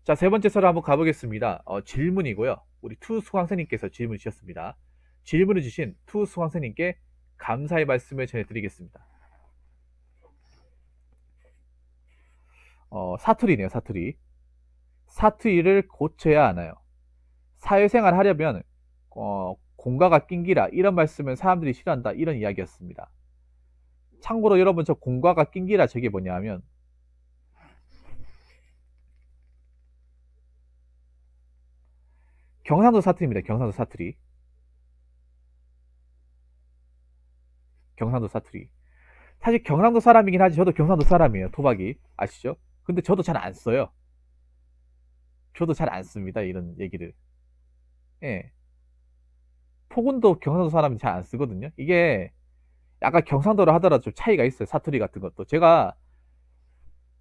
자, 세 번째 썰을 한번 가보겠습니다. 질문이고요. 우리 투 수강생님께서 질문 주셨습니다. 질문을 주신 투 수강생님께 감사의 말씀을 전해드리겠습니다. 사투리네요, 사투리. 사투리를 고쳐야 하나요? 사회생활 하려면 공과가 낑기라 이런 말씀은 사람들이 싫어한다 이런 이야기였습니다. 참고로 여러분 저 공과가 낑기라 저게 뭐냐 하면 경상도 사투리입니다. 경상도 사투리. 경상도 사투리. 사실 경상도 사람이긴 하지 저도 경상도 사람이에요. 토박이 아시죠? 근데 저도 잘 안 써요. 저도 잘 안 씁니다. 이런 얘기를. 예. 폭군도 경상도 사람이 잘 안 쓰거든요. 이게 약간 경상도로 하더라도 좀 차이가 있어요. 사투리 같은 것도. 제가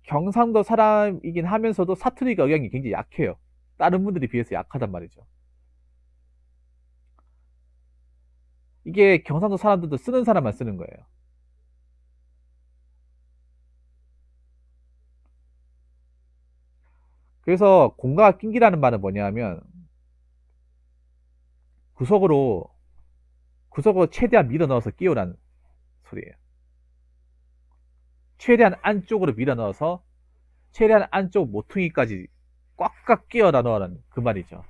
경상도 사람이긴 하면서도 사투리가 억양이 굉장히 약해요. 다른 분들에 비해서 약하단 말이죠. 이게 경상도 사람들도 쓰는 사람만 쓰는 거예요. 그래서 공과가 낑기라는 말은 뭐냐면 구석으로 최대한 밀어 넣어서 끼우라는 소리예요. 최대한 안쪽으로 밀어 넣어서 최대한 안쪽 모퉁이까지 꽉꽉 끼워다 넣으라는 그 말이죠.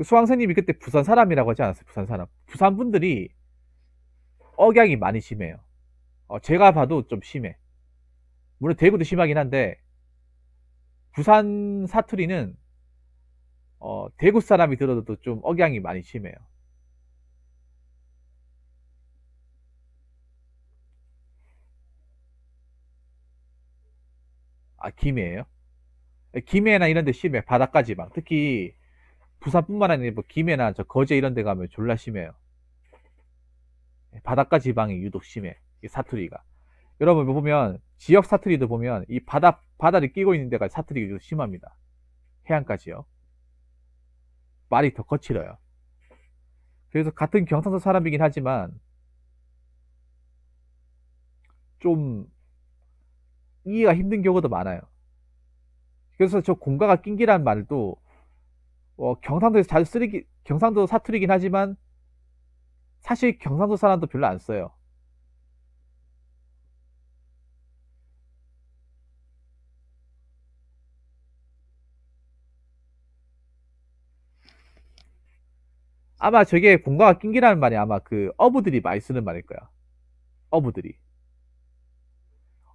수강생님이 그때 부산 사람이라고 하지 않았어요? 부산 사람. 부산 분들이 억양이 많이 심해요. 제가 봐도 좀 심해. 물론 대구도 심하긴 한데 부산 사투리는 대구 사람이 들어도 좀 억양이 많이 심해요. 아, 김해예요? 김해나 이런 데 심해. 바닷가 지방. 특히 부산뿐만 아니라 뭐 김해나 저 거제 이런 데 가면 졸라 심해요. 바닷가 지방이 유독 심해. 이 사투리가. 여러분 보면 지역 사투리도 보면 이 바다를 끼고 있는 데가 사투리가 유독 심합니다. 해안까지요. 말이 더 거칠어요. 그래서 같은 경상도 사람이긴 하지만 좀 이해가 힘든 경우도 많아요. 그래서 저 공가가 낑기라는 말도 경상도에서 자주 쓰기 경상도 사투리긴 하지만 사실 경상도 사람도 별로 안 써요. 아마 저게 공가가 낑기라는 말이 아마 그 어부들이 많이 쓰는 말일 거야. 어부들이.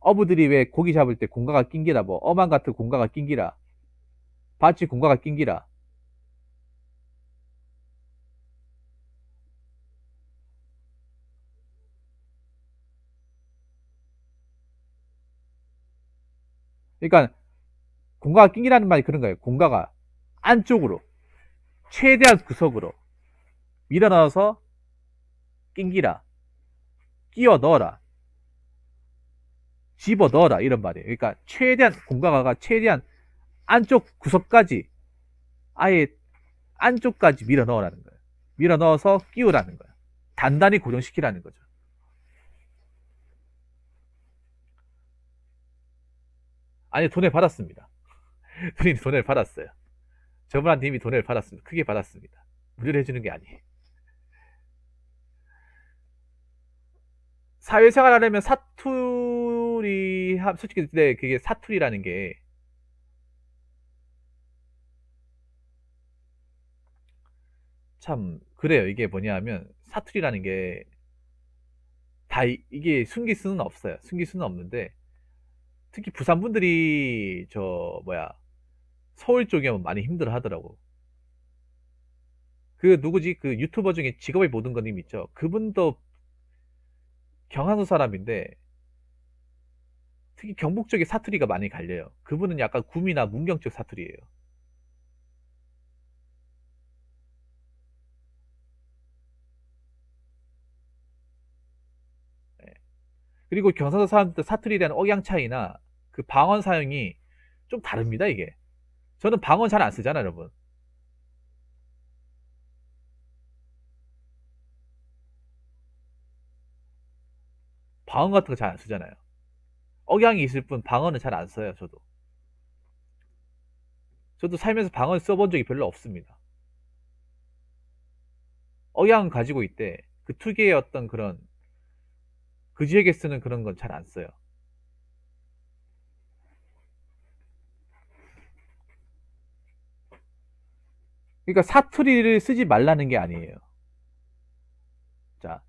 어부들이 왜 고기 잡을 때 공가가 낑기라 뭐 어망 같은 공가가 낑기라 바치 공가가 낑기라. 그러니까 공가가 낑기라는 말이 그런 거예요. 공가가 안쪽으로 최대한 구석으로 밀어 넣어서 낑기라 끼워 넣어라 집어 넣어라 이런 말이에요. 그러니까 최대한 공가가 최대한 안쪽 구석까지 아예 안쪽까지 밀어 넣으라는 거예요. 밀어 넣어서 끼우라는 거예요. 단단히 고정시키라는 거죠. 아니 돈을 받았습니다. 돈을 받았어요. 저분한테 이미 돈을 받았습니다. 크게 받았습니다. 무료로 해주는 게 아니에요. 사회생활 하려면 사투리 솔직히 근데 그게 사투리라는 게 참 그래요. 이게 뭐냐 하면 사투리라는 게 다 이게 숨길 수는 없어요. 숨길 수는 없는데 특히 부산 분들이 저 뭐야 서울 쪽에 면 많이 힘들어 하더라고. 그 누구지 그 유튜버 중에 직업의 모든 것님 있죠. 그분도 경상도 사람인데 특히 경북 쪽에 사투리가 많이 갈려요. 그분은 약간 구미나 문경 쪽 사투리예요. 예. 그리고 경상도 사람들 사투리에 대한 억양 차이나 그 방언 사용이 좀 다릅니다, 이게. 저는 방언 잘 안 쓰잖아요, 여러분. 방언 같은 거 잘 안 쓰잖아요. 억양이 있을 뿐 방언은 잘 안 써요, 저도. 저도 살면서 방언 써본 적이 별로 없습니다. 억양 가지고 있대. 그 특유의 어떤 그런 그 지역에 쓰는 그런 건 잘 안 써요. 그러니까 사투리를 쓰지 말라는 게 아니에요. 자,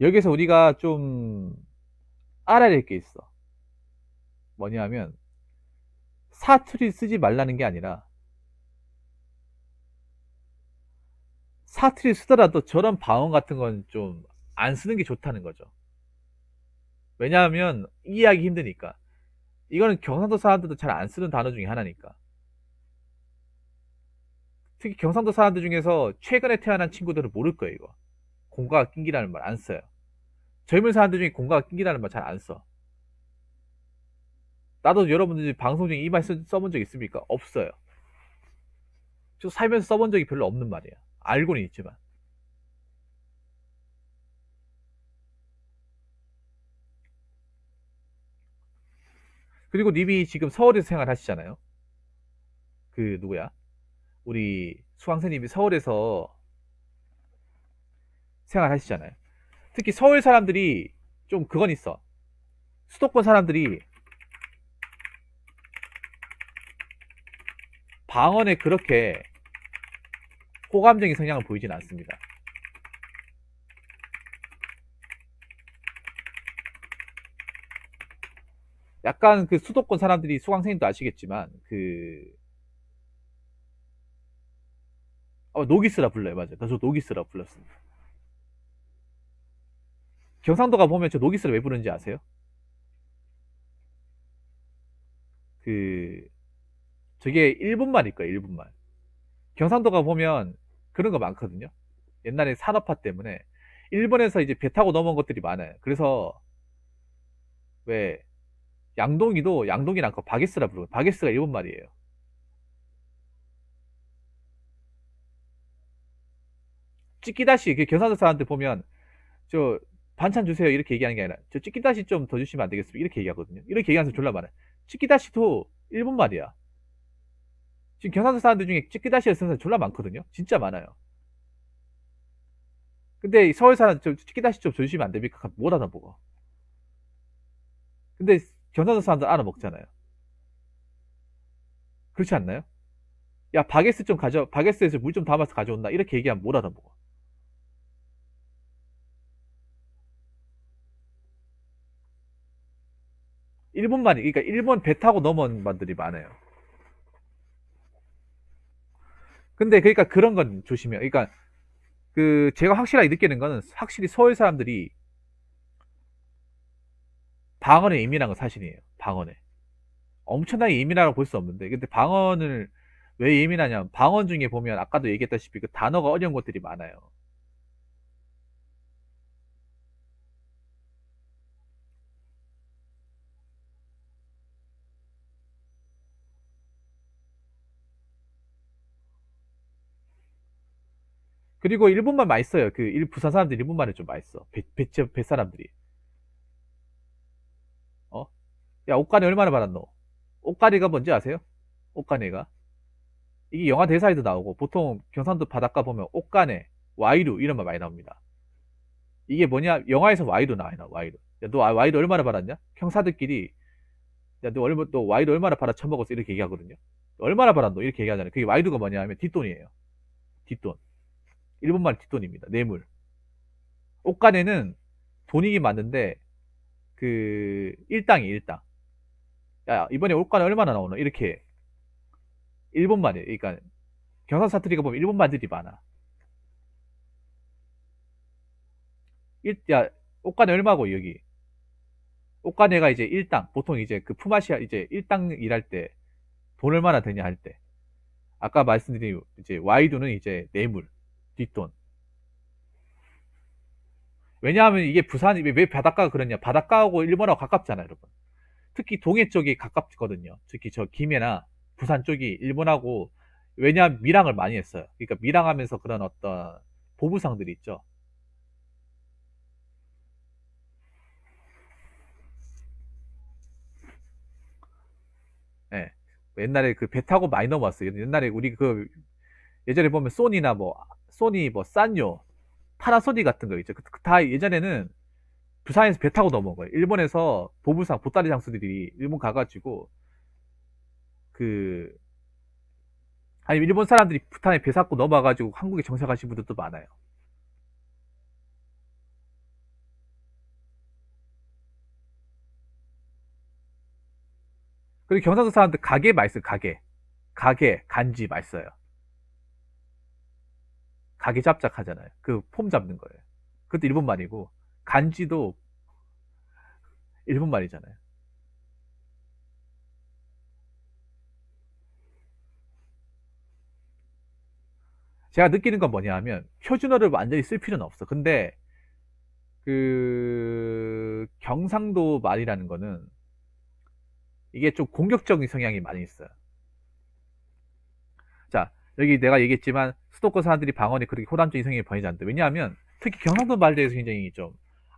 여기서 우리가 좀 알아야 될 게 있어. 뭐냐면 사투리 쓰지 말라는 게 아니라 사투리 쓰더라도 저런 방언 같은 건 좀 안 쓰는 게 좋다는 거죠. 왜냐하면 이해하기 힘드니까. 이거는 경상도 사람들도 잘 안 쓰는 단어 중에 하나니까. 특히 경상도 사람들 중에서 최근에 태어난 친구들은 모를 거예요, 이거. 공과가 낑기라는 말 안 써요. 젊은 사람들 중에 공과가 낑기라는 말 잘 안 써. 나도 여러분들 방송 중에 이 말 써본 적 있습니까? 없어요. 저 살면서 써본 적이 별로 없는 말이야. 알고는 있지만. 그리고 님이 지금 서울에서 생활하시잖아요. 그 누구야? 우리 수강생님이 서울에서 생활하시잖아요. 특히 서울 사람들이 좀 그건 있어. 수도권 사람들이 방언에 그렇게 호감적인 성향을 보이진 않습니다. 약간 그 수도권 사람들이 수강생님도 아시겠지만 노기스라 불러요. 맞아요. 저 노기스라 불렀습니다. 경상도가 보면 저 노기스를 왜 부르는지 아세요? 그 저게 일본말일 거예요. 일본말. 경상도가 보면 그런 거 많거든요. 옛날에 산업화 때문에 일본에서 이제 배 타고 넘어온 것들이 많아요. 그래서 왜 양동이도 양동이랑 그 바게스라 부르고 바게스가 일본말이에요. 찌끼다시 그 경상도 사람들 보면 저 반찬 주세요 이렇게 얘기하는 게 아니라 저 찌끼다시 좀 더 주시면 안 되겠습니까? 이렇게 얘기하거든요. 이렇게 얘기하는 사람 졸라 많아요. 찌끼다시도 일본말이야. 지금 경상도 사람들 중에 찌끼다시를 쓰는 사람 졸라 많거든요. 진짜 많아요. 근데 서울 사람 저 찌끼다시 좀 주시면 안 됩니까? 못 알아먹어. 근데 경상도 사람들 알아먹잖아요. 그렇지 않나요? 야 바게스 좀 가져 바게스에서 물 좀 담아서 가져온다 이렇게 얘기하면 못 알아먹어. 일본말이 그러니까 일본 배 타고 넘어온 말들이 많아요. 근데 그러니까 그런 건 조심해요. 그러니까 그 제가 확실하게 느끼는 거는 확실히 서울 사람들이 방언에 예민한 건 사실이에요. 방언에 엄청나게 예민하다고 볼 수 없는데 근데 방언을 왜 예민하냐면 방언 중에 보면 아까도 얘기했다시피 그 단어가 어려운 것들이 많아요. 그리고 일본말 맛있어요. 부산 사람들이 일본말을 좀 맛있어. 배 사람들이. 어? 야, 옷가네 얼마나 받았노? 옷가네가 뭔지 아세요? 옷가네가. 이게 영화 대사에도 나오고, 보통 경상도 바닷가 보면 옷가네, 와이루 이런 말 많이 나옵니다. 이게 뭐냐? 영화에서 와이루 나와요, 와이루. 야, 너 와이루 얼마나 받았냐? 형사들끼리, 야, 너 와이루 얼마나 받아 처먹었어? 이렇게 얘기하거든요. 얼마나 받았노? 이렇게 얘기하잖아요. 그게 와이루가 뭐냐 하면 뒷돈이에요. 뒷돈. 일본말 뒷돈입니다. 뇌물. 옷가네는 돈이긴 맞는데, 일당이 일당. 야, 이번에 옷가네 얼마나 나오노? 이렇게 일본말이에요. 그러니까 경상 사투리가 보면 일본말들이 많아. 야, 옷가네 얼마고 여기? 옷가네가 이제 일당. 보통 이제 그 품앗이 이제 일당 일할 때 돈 얼마나 되냐 할 때. 아까 말씀드린 이제 와이드는 이제 뇌물, 뒷돈. 왜냐하면 이게 부산이 왜 바닷가가 그러냐? 바닷가하고 일본하고 가깝잖아요, 여러분. 특히 동해 쪽이 가깝거든요. 특히 저 김해나 부산 쪽이 일본하고 왜냐하면 밀항을 많이 했어요. 그러니까 밀항하면서 그런 어떤 보부상들이 있죠. 옛날에 그 배 타고 많이 넘어왔어요. 옛날에 우리 그 예전에 보면 소니나 뭐 소니 뭐 산요, 파나소닉 같은 거 있죠. 다 예전에는 부산에서 배 타고 넘어온 거예요. 일본에서 보부상 보따리 장수들이 일본 가가지고 그 아니 일본 사람들이 부탄에 배 싣고 넘어와가지고 한국에 정착하신 분들도 많아요. 그리고 경상도 사람들 가게 맛있어요. 가게 간지 맛있어요. 가게 잡작하잖아요. 그 폼 잡는 거예요. 그것도 일본 말이고 간지도 일본 말이잖아요. 제가 느끼는 건 뭐냐 하면 표준어를 완전히 쓸 필요는 없어. 근데 그 경상도 말이라는 거는 이게 좀 공격적인 성향이 많이 있어요. 자, 여기 내가 얘기했지만 수도권 사람들이 방언이 그렇게 호담적인 성향이 번지지 않는다. 왜냐하면 특히 경상도 말에 대해서 굉장히 좀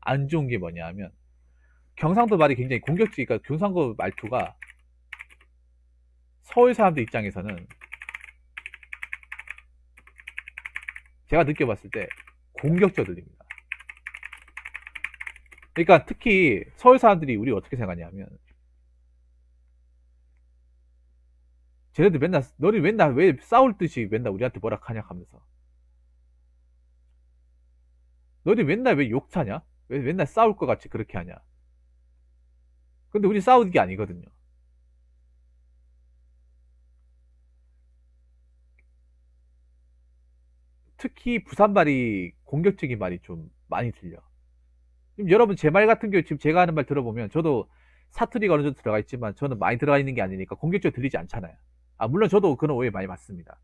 안 좋은 게 뭐냐 하면 경상도 말이 굉장히 공격적이니까 그러니까 경상도 말투가 서울 사람들 입장에서는 제가 느껴봤을 때 공격적 들립니다. 그러니까 특히 서울 사람들이 우리 어떻게 생각하냐면 쟤네들 맨날 너희 맨날 왜 싸울 듯이 맨날 우리한테 뭐라 하냐 하면서 너희 맨날 왜 욕하냐? 왜 맨날 싸울 것 같이 그렇게 하냐? 근데 우리 싸우는 게 아니거든요. 특히 부산 말이 공격적인 말이 좀 많이 들려. 지금 여러분 제 말 같은 경우 지금 제가 하는 말 들어보면 저도 사투리가 어느 정도 들어가 있지만 저는 많이 들어가 있는 게 아니니까 공격적으로 들리지 않잖아요. 아 물론 저도 그런 오해 많이 받습니다.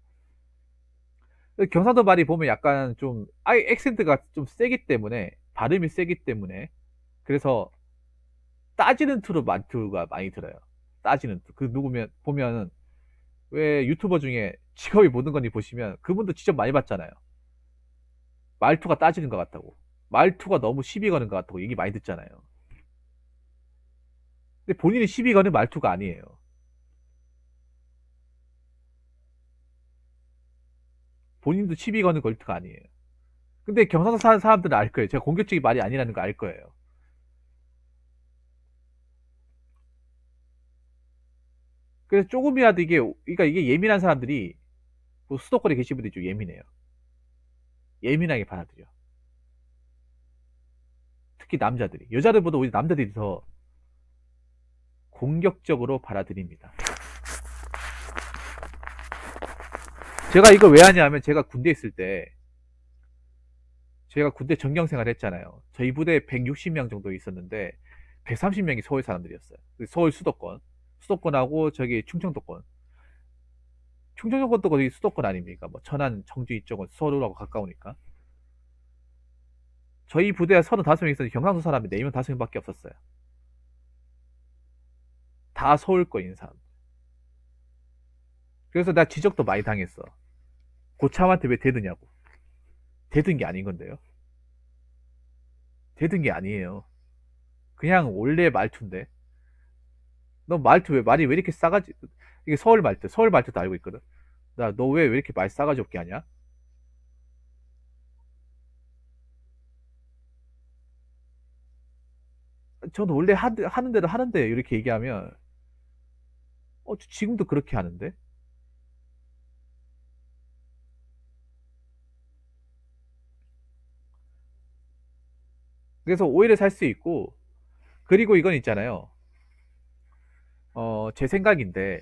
경상도 말이 보면 약간 좀 아예 액센트가 좀 세기 때문에 발음이 세기 때문에 그래서 따지는 투로 말투가 많이 들어요. 따지는 투. 그 누구면 보면은 왜 유튜버 중에 직업이 모든 거니 보시면 그분도 직접 많이 봤잖아요. 말투가 따지는 것 같다고. 말투가 너무 시비 거는 것 같다고 얘기 많이 듣잖아요. 근데 본인이 시비 거는 말투가 아니에요. 본인도 시비 거는 말투가 아니에요. 근데 경상도 사는 사람들은 알 거예요. 제가 공격적인 말이 아니라는 거 알 거예요. 그래서 조금이라도 이게, 그러니까 이게 예민한 사람들이 뭐 수도권에 계신 분들이 좀 예민해요. 예민하게 받아들여. 특히 남자들이. 여자들보다 오히려 남자들이 더 공격적으로 받아들입니다. 제가 이걸 왜 하냐면 제가 군대 있을 때 제가 군대 전경 생활 했잖아요. 저희 부대에 160명 정도 있었는데 130명이 서울 사람들이었어요. 서울 수도권. 수도권하고 저기 충청도권. 충청도권도 거기 수도권 아닙니까? 뭐 천안, 청주 이쪽은 서울하고 가까우니까. 저희 부대에 35명 있었는데 경상도 사람이 4명, 5명밖에 없었어요. 다 서울권인 사람. 그래서 나 지적도 많이 당했어. 고참한테 왜 대드냐고. 대든 게 아닌 건데요. 대든 게 아니에요. 그냥 원래 말투인데. 너 말투 왜 말이 왜 이렇게 싸가지? 이게 서울 말투도 알고 있거든. 나 너 왜 이렇게 말 싸가지 없게 하냐? 저는 원래 하는 대로 하는데 이렇게 얘기하면 지금도 그렇게 하는데. 그래서 오해를 살 수 있고 그리고 이건 있잖아요. 제 생각인데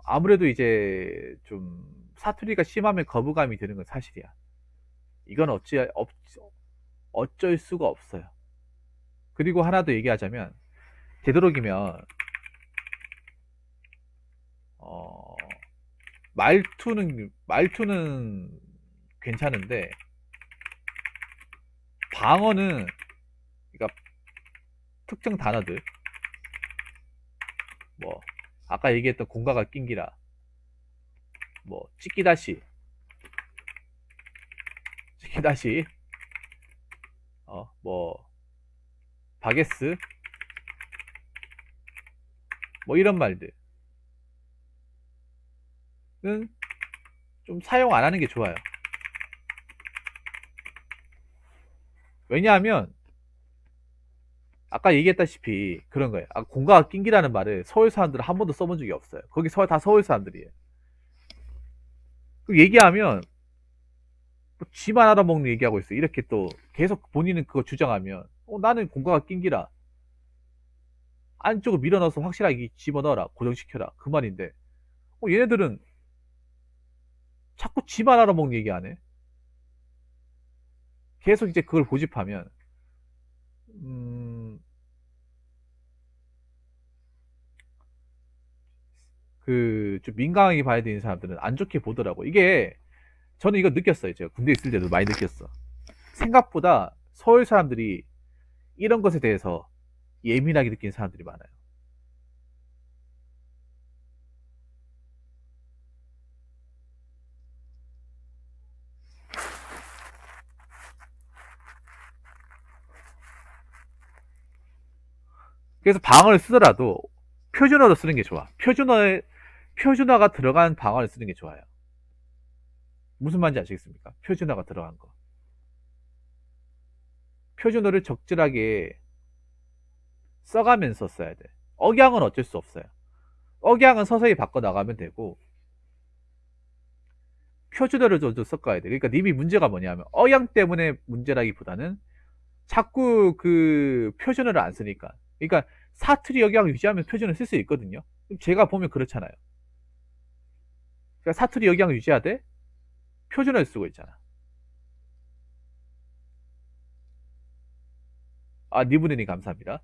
아무래도 이제 좀 사투리가 심하면 거부감이 드는 건 사실이야. 이건 어쩔 수가 없어요. 그리고 하나 더 얘기하자면 되도록이면 어, 말투는 괜찮은데 방어는 그러니까 특정 단어들 뭐 아까 얘기했던 공가가 낑기라 뭐 찍기다시, 뭐, 바게스, 뭐 이런 말들은 좀 사용 안 하는 게 좋아요. 왜냐하면 아까 얘기했다시피 그런 거예요. 공과가 낑기라는 말을 서울 사람들은 한 번도 써본 적이 없어요. 거기 다 서울 사람들이에요. 얘기하면 뭐 지만 알아먹는 얘기하고 있어요. 이렇게 또 계속 본인은 그거 주장하면 나는 공과가 낑기라. 안쪽으로 밀어넣어서 확실하게 집어넣어라. 고정시켜라. 그 말인데 얘네들은 자꾸 지만 알아먹는 얘기 안 해. 계속 이제 그걸 고집하면 그 좀 민감하게 봐야 되는 사람들은 안 좋게 보더라고. 이게 저는 이거 느꼈어요. 제가 군대 있을 때도 많이 느꼈어. 생각보다 서울 사람들이 이런 것에 대해서 예민하게 느끼는 사람들이 많아요. 그래서 방언을 쓰더라도 표준어로 쓰는 게 좋아. 표준어가 들어간 방언을 쓰는 게 좋아요. 무슨 말인지 아시겠습니까? 표준어가 들어간 거. 표준어를 적절하게 써가면서 써야 돼. 억양은 어쩔 수 없어요. 억양은 서서히 바꿔 나가면 되고 표준어를 좀 섞어야 돼. 그러니까 님이 문제가 뭐냐면 억양 때문에 문제라기보다는 자꾸 그 표준어를 안 쓰니까. 그러니까 사투리 억양을 유지하면 표준어를 쓸 수 있거든요. 제가 보면 그렇잖아요. 그러니까 사투리 억양을 유지하되 표준어를 쓰고 있잖아. 니분이니 감사합니다.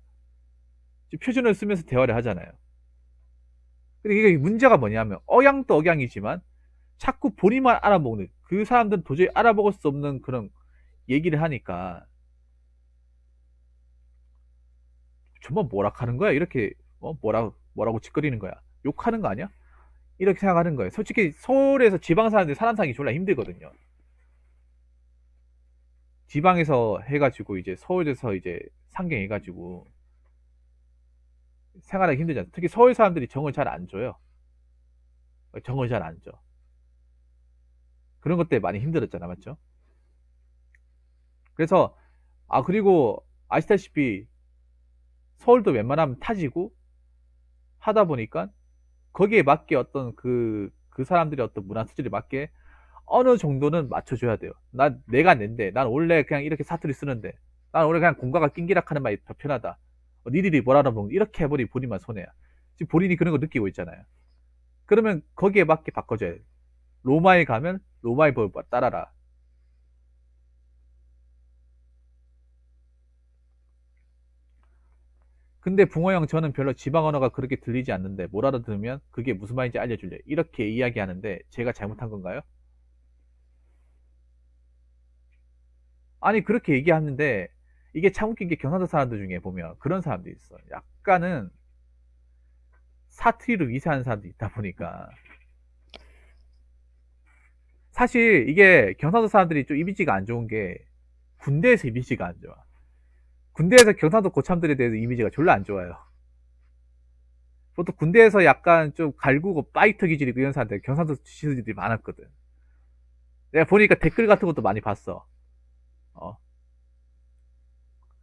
표준어를 쓰면서 대화를 하잖아요. 근데 이게 문제가 뭐냐면 억양도 억양이지만 자꾸 본인만 알아먹는, 그 사람들은 도저히 알아먹을 수 없는 그런 얘기를 하니까 정말 뭐라 하는 거야? 이렇게 뭐라고 짓거리는 거야? 욕하는 거 아니야? 이렇게 생각하는 거예요. 솔직히 서울에서 지방 사람들 사람 살기 졸라 힘들거든요. 지방에서 해가지고 이제 서울에서 이제 상경해가지고 생활하기 힘들잖아. 특히 서울 사람들이 정을 잘 안 줘요. 정을 잘 안 줘. 그런 것 때문에 많이 힘들었잖아, 맞죠? 그래서 그리고 아시다시피 서울도 웬만하면 타지고 하다 보니까 거기에 맞게 어떤 그 사람들의 어떤 문화 수준에 맞게 어느 정도는 맞춰줘야 돼요. 내가 낸데, 난 원래 그냥 이렇게 사투리 쓰는데, 난 원래 그냥 공과가 낑기락 하는 말이 더 편하다. 니들이 뭐라나 보면 이렇게 해버리 본인만 손해야. 지금 본인이 그런 거 느끼고 있잖아요. 그러면 거기에 맞게 바꿔줘야 돼. 로마에 가면 로마의 법을 따라라. 근데 붕어 형, 저는 별로 지방 언어가 그렇게 들리지 않는데 뭘 알아들으면 그게 무슨 말인지 알려줄래? 이렇게 이야기하는데 제가 잘못한 건가요? 아니, 그렇게 얘기하는데 이게 참 웃긴 게 경상도 사람들 중에 보면 그런 사람들이 있어. 약간은 사투리로 위세하는 사람들이 있다 보니까 사실 이게 경상도 사람들이 좀 이미지가 안 좋은 게 군대에서 이미지가 안 좋아. 군대에서 경상도 고참들에 대해서 이미지가 졸라 안 좋아요. 보통 군대에서 약간 좀 갈구고 파이터 기질이고 이런 사람들 경상도 시들이 많았거든. 내가 보니까 댓글 같은 것도 많이 봤어. 어.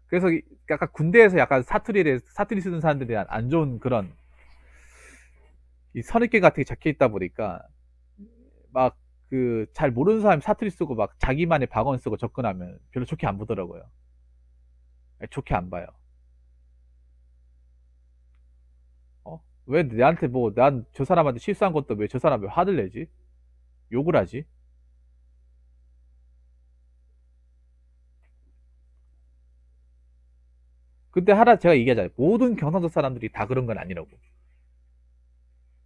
그래서 약간 군대에서 약간 사투리 쓰는 사람들에 대한 안 좋은 그런 이 선입견 같은 게 적혀 있다 보니까 막 그 잘 모르는 사람이 사투리 쓰고 막 자기만의 방언 쓰고 접근하면 별로 좋게 안 보더라고요. 좋게 안 봐요. 왜 내한테 뭐 난 저 사람한테 실수한 것도 왜 저 사람이 화를 내지? 욕을 하지? 근데 하나 제가 얘기하잖아요. 모든 경상도 사람들이 다 그런 건 아니라고.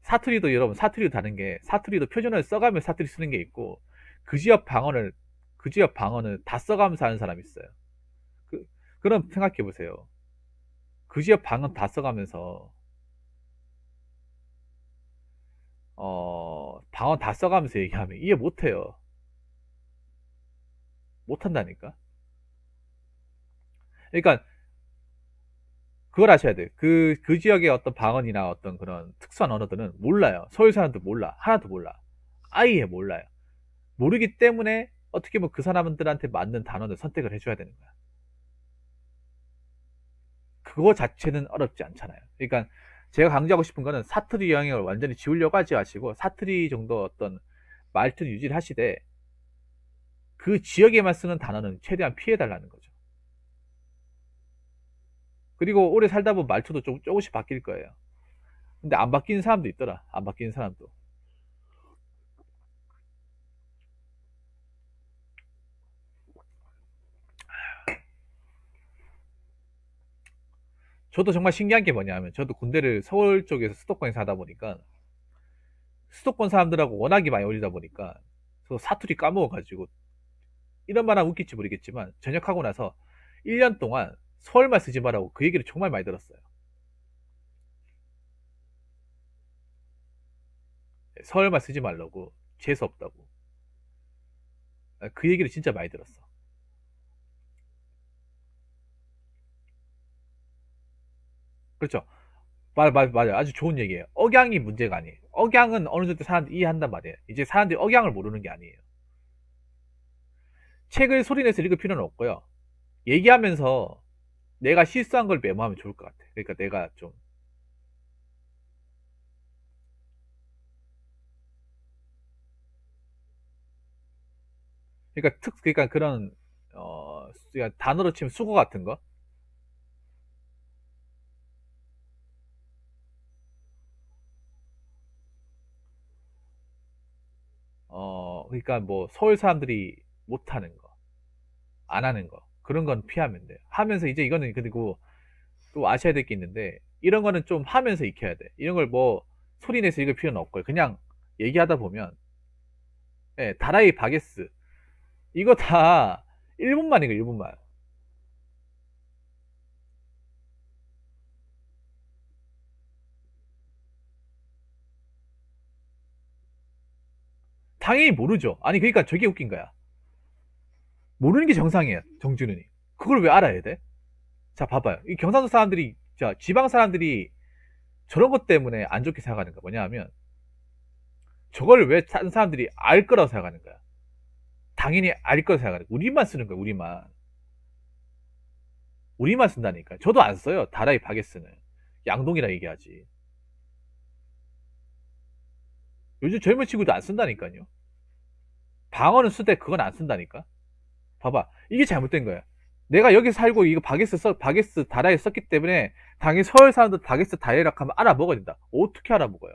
사투리도 여러분, 사투리도 다른 게 사투리도 표준어를 써가며 사투리 쓰는 게 있고 그 지역 방언을 다 써가면서 하는 사람이 있어요. 그, 그럼 생각해 보세요. 그 지역 방언 다 써가면서 방언 다 써가면서 얘기하면 이해 못해요. 못한다니까. 그러니까 그걸 아셔야 돼요. 그 지역의 어떤 방언이나 어떤 그런 특수한 언어들은 몰라요. 서울 사람들 몰라. 하나도 몰라. 아예 몰라요. 모르기 때문에 어떻게 보면 그 사람들한테 맞는 단어를 선택을 해줘야 되는 거야. 그거 자체는 어렵지 않잖아요. 그러니까 제가 강조하고 싶은 거는 사투리 영역을 완전히 지우려고 하지 마시고 사투리 정도 어떤 말투는 유지를 하시되 그 지역에만 쓰는 단어는 최대한 피해달라는 거죠. 그리고 오래 살다 보면 말투도 조금씩 바뀔 거예요. 근데 안 바뀌는 사람도 있더라. 안 바뀌는 사람도. 저도 정말 신기한 게 뭐냐면 저도 군대를 서울 쪽에서 수도권에 사다 보니까 수도권 사람들하고 워낙에 많이 어울리다 보니까 저 사투리 까먹어가지고 이런 말하면 웃길지 모르겠지만 전역하고 나서 1년 동안 서울말 쓰지 말라고 그 얘기를 정말 많이 들었어요. 서울말 쓰지 말라고 재수 없다고 그 얘기를 진짜 많이 들었어. 그렇죠. 맞아. 아주 좋은 얘기예요. 억양이 문제가 아니에요. 억양은 어느 정도 사람들이 이해한단 말이에요. 이제 사람들이 억양을 모르는 게 아니에요. 책을 소리내서 읽을 필요는 없고요. 얘기하면서 내가 실수한 걸 메모하면 좋을 것 같아. 그러니까 내가 좀 그러니까 그런 그러니까 단어로 치면 수거 같은 거. 그러니까 뭐 서울 사람들이 못하는 거, 안 하는 거 그런 건 피하면 돼요. 하면서 이제 이거는 그리고 또 아셔야 될 게 있는데 이런 거는 좀 하면서 익혀야 돼. 이런 걸 뭐 소리 내서 읽을 필요는 없고요. 그냥 얘기하다 보면 예, 다라이 바게스 이거 다 일본말이에요. 일본말. 당연히 모르죠. 아니 그러니까 저게 웃긴 거야. 모르는 게 정상이에요. 정준은이. 그걸 왜 알아야 돼? 자 봐봐요. 이 경상도 사람들이 자 지방 사람들이 저런 것 때문에 안 좋게 생각하는 거 뭐냐 하면 저걸 왜 다른 사람들이 알 거라고 생각하는 거야. 당연히 알 거라고 생각하는 거야. 우리만 쓰는 거야. 우리만. 우리만 쓴다니까. 저도 안 써요. 다라이 바게스는. 양동이라 얘기하지. 요즘 젊은 친구도 안 쓴다니까요. 방어는 쓰되 그건 안 쓴다니까. 봐봐. 이게 잘못된 거야. 내가 여기 살고 이거 바게스 다라이 썼기 때문에 당연히 서울 사람들 바게스 다이락 하면 알아먹어야 된다. 어떻게 알아먹어요?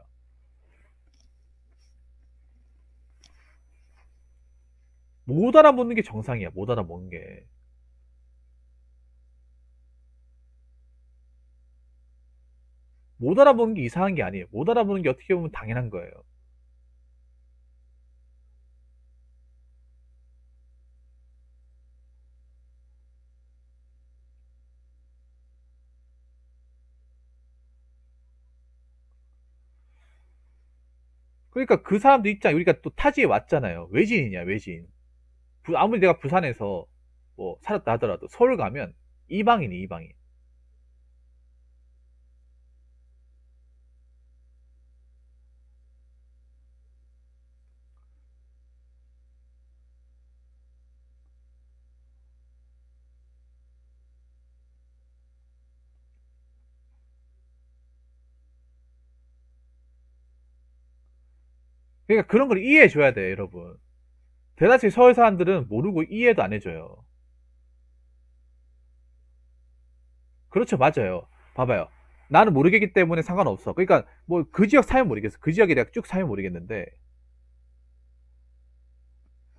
못 알아먹는 게 정상이야. 못 알아먹는 게. 못 알아보는 게 이상한 게 아니에요. 못 알아보는 게 어떻게 보면 당연한 거예요. 그러니까 그 사람들 입장에 우리가 또 타지에 왔잖아요. 외지인이야, 외지인. 아무리 내가 부산에서 뭐 살았다 하더라도 서울 가면 이방인이 이방인. 그러니까 그런 걸 이해해 줘야 돼요, 여러분. 대다수 서울 사람들은 모르고 이해도 안 해줘요. 그렇죠, 맞아요. 봐봐요. 나는 모르겠기 때문에 상관없어. 그러니까 뭐 그 지역 사면 모르겠어. 그 지역에 내가 쭉 사면 모르겠는데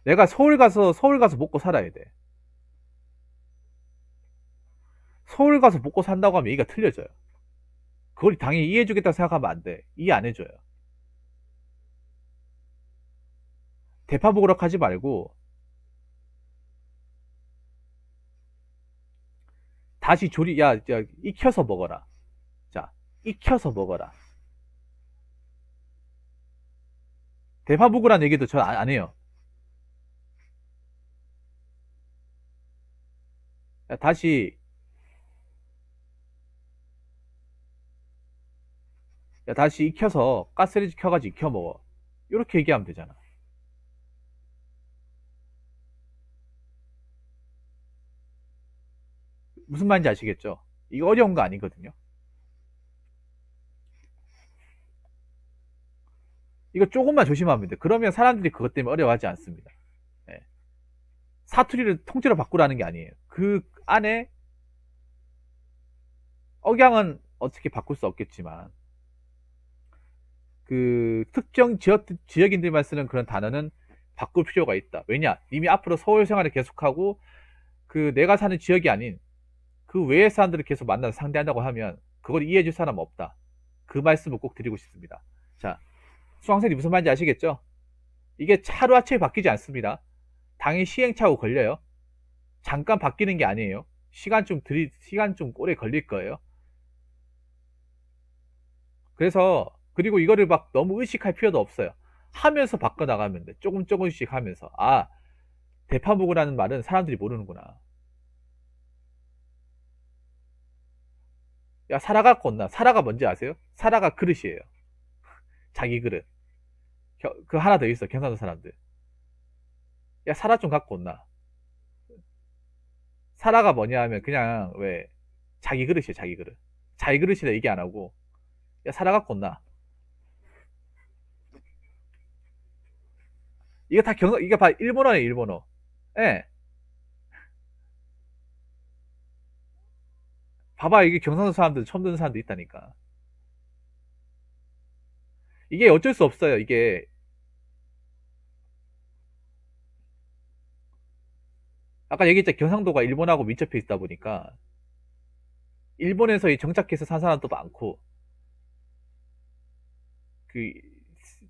내가 서울 가서 먹고 살아야 돼. 서울 가서 먹고 산다고 하면 얘기가 틀려져요. 그걸 당연히 이해해 주겠다 생각하면 안 돼. 이해 안 해줘요. 대파복으로 하지 말고 다시 야, 익혀서 먹어라. 자, 익혀서 먹어라. 대파복으란 얘기도 전 안 해요. 다시 야, 다시 익혀서 가스레인지 켜가지고 익혀 먹어. 이렇게 얘기하면 되잖아. 무슨 말인지 아시겠죠? 이거 어려운 거 아니거든요. 이거 조금만 조심하면 돼. 그러면 사람들이 그것 때문에 어려워하지 않습니다. 예. 사투리를 통째로 바꾸라는 게 아니에요. 그 안에 억양은 어떻게 바꿀 수 없겠지만 그 특정 지역인들만 쓰는 그런 단어는 바꿀 필요가 있다. 왜냐? 이미 앞으로 서울 생활을 계속하고 그 내가 사는 지역이 아닌 그 외의 사람들을 계속 만나서 상대한다고 하면 그걸 이해해 줄 사람 없다. 그 말씀을 꼭 드리고 싶습니다. 자, 수강생이 무슨 말인지 아시겠죠? 이게 하루아침에 바뀌지 않습니다. 당연히 시행착오 걸려요. 잠깐 바뀌는 게 아니에요. 시간 좀 오래 걸릴 거예요. 그래서 그리고 이거를 막 너무 의식할 필요도 없어요. 하면서 바꿔 나가면 돼. 조금씩 하면서. 아, 대파묵이라는 말은 사람들이 모르는구나. 야, 사라가 꽂나? 사라가 뭔지 아세요? 사라가 그릇이에요. 자기 그릇. 그 하나 더 있어. 경상도 사람들. 야, 사라 좀 갖고 온나? 사라가 뭐냐 하면 그냥 왜 자기 그릇이에요. 자기 그릇. 자기 그릇이라 얘기 안 하고 야, 사라 갖고 온나? 이거 다 이게 봐, 일본어예요. 일본어. 예. 봐봐, 이게 경상도 사람들 처음 듣는 사람도 있다니까. 이게 어쩔 수 없어요. 이게 아까 얘기했죠. 경상도가 일본하고 밀접해 있다 보니까 일본에서 정착해서 산 사람도 많고 그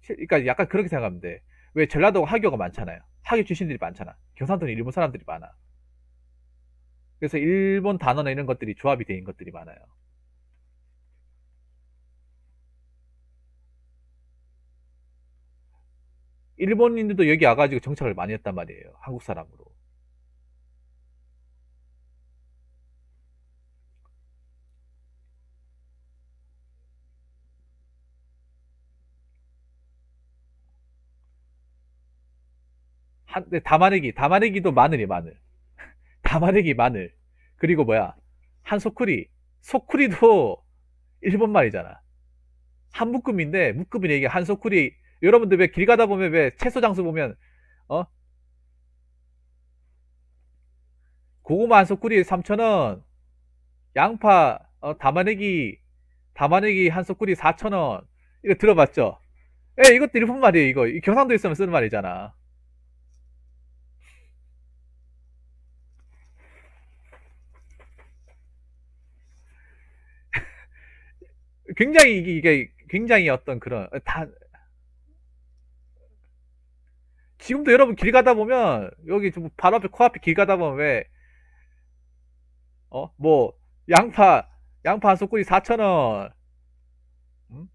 그러니까 약간 그렇게 생각하면 돼. 왜 전라도가 하교가 많잖아요. 하교 출신들이 많잖아. 경상도는 일본 사람들이 많아. 그래서 일본 단어나 이런 것들이 조합이 된 것들이 많아요. 일본인들도 여기 와가지고 정착을 많이 했단 말이에요. 한국 사람으로. 다마내기도 마늘이 마늘. 다마내기 마늘. 그리고 뭐야? 한소쿠리. 소쿠리도 일본 말이잖아. 한 묶음인데 묶음이 이게 한소쿠리. 여러분들 왜 길 가다 보면 왜 채소 장수 보면 어 고구마 한소쿠리 3,000원, 양파 다마내기 한소쿠리 4,000원. 이거 들어봤죠? 예, 이것도 일본 말이에요. 이거 경상도에 있으면 쓰는 말이잖아. 굉장히 이게 굉장히 어떤 그런 다 지금도 여러분 길 가다 보면 여기 좀 바로 앞에 코앞에 길 가다 보면 왜 뭐 양파 한 소쿠리 4,000원. 음?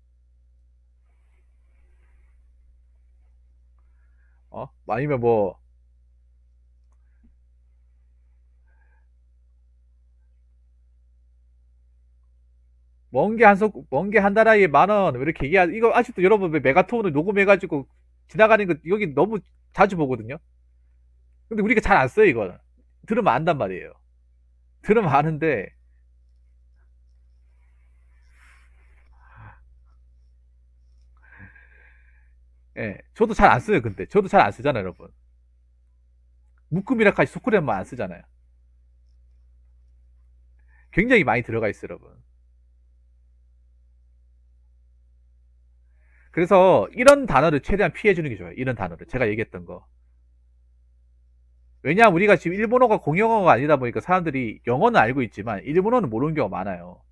아니면 뭐 먼게 한 다라이에 10,000원 이렇게 얘기하 이거 아직도 여러분 왜 메가톤을 녹음해가지고 지나가는 거 여기 너무 자주 보거든요. 근데 우리가 잘 안 써요 이거. 들으면 안단 말이에요. 들으면 아는데 예, 저도 잘 안 써요. 근데 저도 잘 안 쓰잖아요 여러분. 묶음이라까지 소쿠리만 안 쓰잖아요. 굉장히 많이 들어가 있어요 여러분. 그래서 이런 단어를 최대한 피해주는 게 좋아요. 이런 단어를 제가 얘기했던 거. 왜냐하면 우리가 지금 일본어가 공용어가 아니다 보니까 사람들이 영어는 알고 있지만 일본어는 모르는 경우가 많아요.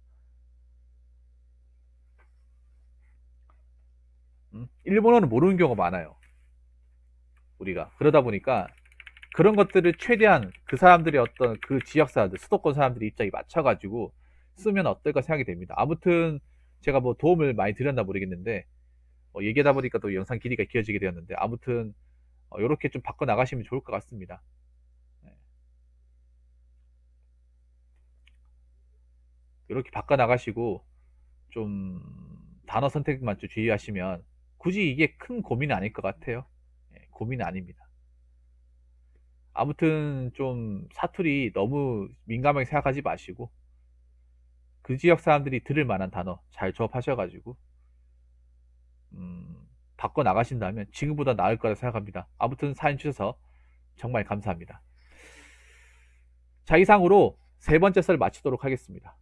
일본어는 모르는 경우가 많아요. 우리가 그러다 보니까 그런 것들을 최대한 그 사람들의 어떤 그 지역 사람들, 수도권 사람들의 입장에 맞춰가지고 쓰면 어떨까 생각이 됩니다. 아무튼 제가 뭐 도움을 많이 드렸나 모르겠는데 얘기하다 보니까 또 영상 길이가 길어지게 되었는데 아무튼 이렇게 좀 바꿔 나가시면 좋을 것 같습니다. 이렇게 바꿔 나가시고 좀 단어 선택만 좀 주의하시면 굳이 이게 큰 고민은 아닐 것 같아요. 예, 고민은 아닙니다. 아무튼 좀 사투리 너무 민감하게 생각하지 마시고 그 지역 사람들이 들을 만한 단어 잘 조합하셔가지고 바꿔 나가신다면 지금보다 나을 거라 생각합니다. 아무튼 사연 주셔서 정말 감사합니다. 자, 이상으로 세 번째 썰 마치도록 하겠습니다.